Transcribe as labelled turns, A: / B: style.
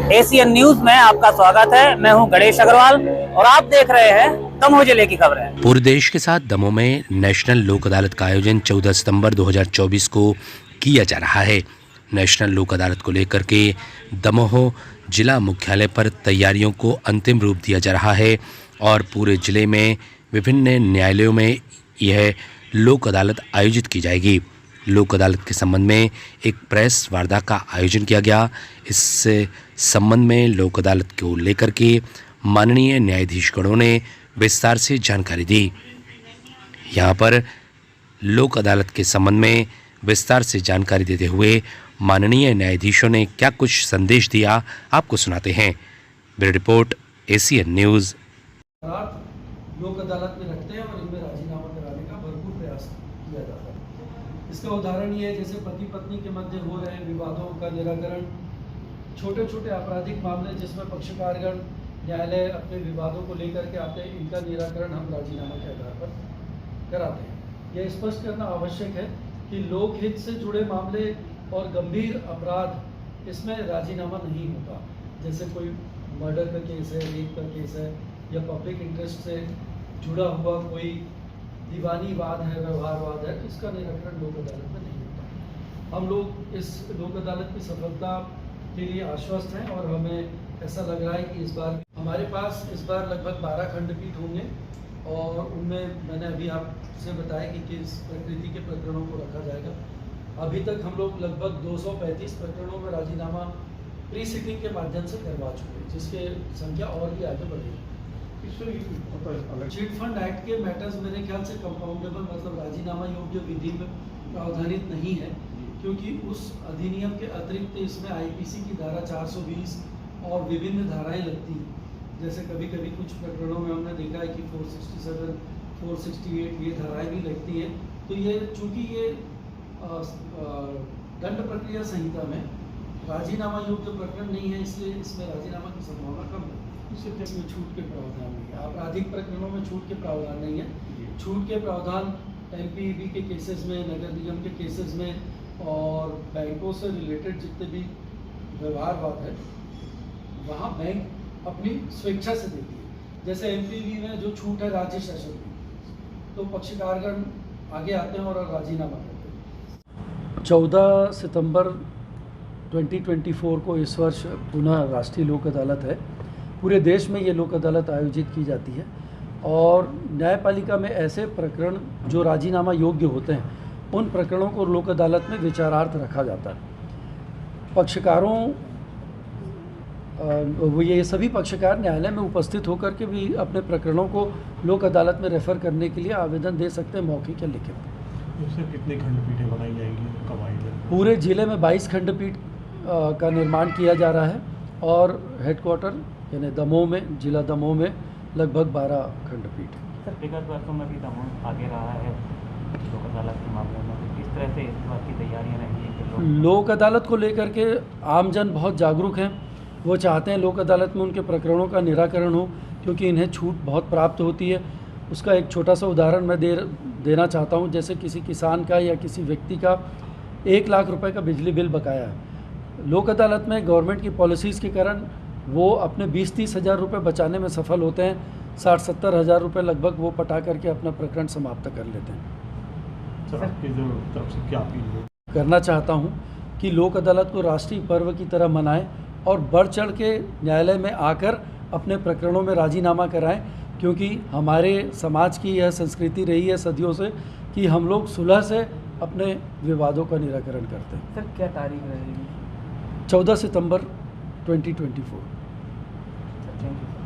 A: Asian news में आपका स्वागत है। मैं हूं गणेश अग्रवाल और आप देख रहे हैं दमोह जिले की खबरें।
B: पूरे देश के साथ दमोह में नेशनल लोक अदालत का आयोजन 14 सितंबर 2024 को किया जा रहा है। नेशनल लोक अदालत को लेकर के दमोह जिला मुख्यालय पर तैयारियों को अंतिम रूप दिया जा रहा है और पूरे जिले में विभिन्न न्यायालयों में यह लोक अदालत आयोजित की जाएगी। लोक अदालत के संबंध में एक प्रेस वार्ता का आयोजन किया गया। इस संबंध में लोक अदालत को लेकर के माननीय न्यायाधीशगणों ने विस्तार से जानकारी दी। यहाँ पर लोक अदालत के संबंध में विस्तार से जानकारी देते हुए माननीय न्यायाधीशों ने क्या कुछ संदेश दिया, आपको सुनाते हैं। Bureau report, Asian news.
C: लोक अदालत में रखते हैं और इनमें राजीनामा कराने का भरपूर प्रयास किया जाता है। इसका उदाहरण ये है जैसे पति पत्नी के मध्य हो रहे विवादों का निराकरण, छोटे छोटे आपराधिक मामले जिसमें पक्षकारगण न्यायालय अपने विवादों को लेकर के आते हैं, इनका निराकरण हम राजीनामा के आधार पर कराते हैं। यह स्पष्ट करना आवश्यक है कि लोकहित से जुड़े मामले और गंभीर अपराध इसमें राजीनामा नहीं होता। जैसे कोई मर्डर का केस है, रेप का केस है या पब्लिक इंटरेस्ट से जुड़ा हुआ कोई दीवानी वाद है, व्यवहारवाद है, इसका निराकरण लोक अदालत में नहीं होता। हम लोग इस लोक अदालत की सफलता के लिए आश्वस्त हैं और हमें ऐसा लग रहा है कि इस बार हमारे पास लगभग 12 खंडपीठ होंगे और उनमें मैंने अभी आपसे बताया कि किस प्रकृति के प्रकरणों को रखा जाएगा। अभी तक हम लोग लगभग 235 प्रकरणों में राजीनामा प्री सिटिंग के माध्यम से करवा चुके हैं, जिसके संख्या और भी आगे बढ़ेगी। चिट फंड एक्ट के मैटर्स मेरे ख्याल से कंपाउंडेबल मतलब राजीनामा योग्य विधि में प्रावधानित नहीं है, क्योंकि उस अधिनियम के अतिरिक्त इसमें आईपीसी की धारा 420 और विभिन्न धाराएं लगती हैं। जैसे कभी कभी कुछ प्रकरणों में हमने देखा है कि 467, 468 ये धाराएं भी लगती हैं। तो ये चूंकि ये दंड प्रक्रिया संहिता में राजीनामा योग्य प्रकरण नहीं है, इसलिए इसमें राजीनामा की संभावना कम है। इससे छूट के प्रावधान नहीं है। आपराधिक प्रकरणों में छूट के प्रावधान नहीं है। छूट के प्रावधान एमपीईबी के केसेस में, नगर निगम के केसेस में और बैंकों से रिलेटेड जितने भी व्यवहारवाद है वहाँ बैंक अपनी स्वेच्छा से देती है। जैसे एमपीईबी में जो छूट है राज्य शासन की, तो पक्षकारगण आगे आते हैं और राजीनामा करते हैं। 14 सितंबर 2024 को इस वर्ष पुनः राष्ट्रीय लोक अदालत है। पूरे देश में ये लोक अदालत आयोजित की जाती है और न्यायपालिका में ऐसे प्रकरण जो राजीनामा योग्य होते हैं उन प्रकरणों को लोक अदालत में विचारार्थ रखा जाता है। पक्षकारों वो ये सभी पक्षकार न्यायालय में उपस्थित होकर के भी अपने प्रकरणों को लोक अदालत में रेफर करने के लिए आवेदन दे सकते हैं, मौखिक या लिखित।
D: उससे कितनी खंडपीठें बनाई जाएंगी, कब आएंगी?
C: पूरे जिले में 22 खंडपीठ का निर्माण किया जा रहा है और हेडक्वार्टर यानी दमोह में, जिला दमोह में लगभग 12 खंडपीठ है।
E: सर, विगत वर्षों में भी दमोह आगे रहा है लोक अदालत के मामले में, तो किस तरह से इस बात की तैयारियां रहेंगी कि
C: लोक अदालत को लेकर के आमजन बहुत जागरूक हैं। वो चाहते हैं लोक अदालत में उनके प्रकरणों का निराकरण हो, क्योंकि इन्हें छूट बहुत प्राप्त होती है। उसका एक छोटा सा उदाहरण मैं देना चाहता हूँ। जैसे किसी किसान का या किसी व्यक्ति का 1 लाख रुपए का बिजली बिल बकाया है, लोक अदालत में गवर्नमेंट की पॉलिसीज़ के कारण वो अपने 20-30 हज़ार रुपये बचाने में सफल होते हैं। 60-70 हज़ार रुपये लगभग वो पटा करके अपना प्रकरण समाप्त कर लेते हैं।
D: सर, आपकी जो तरफ से क्या अपील है?
C: करना चाहता हूँ कि लोक अदालत को राष्ट्रीय पर्व की तरह मनाएं और बढ़ चढ़ के न्यायालय में आकर अपने प्रकरणों में राजीनामा कराएं, क्योंकि हमारे समाज की यह संस्कृति रही है सदियों से कि हम लोग सुलह से अपने विवादों का निराकरण करते हैं।
E: सर, क्या तारीख रहेगी?
C: 14 सितंबर 2024।
E: Thank you.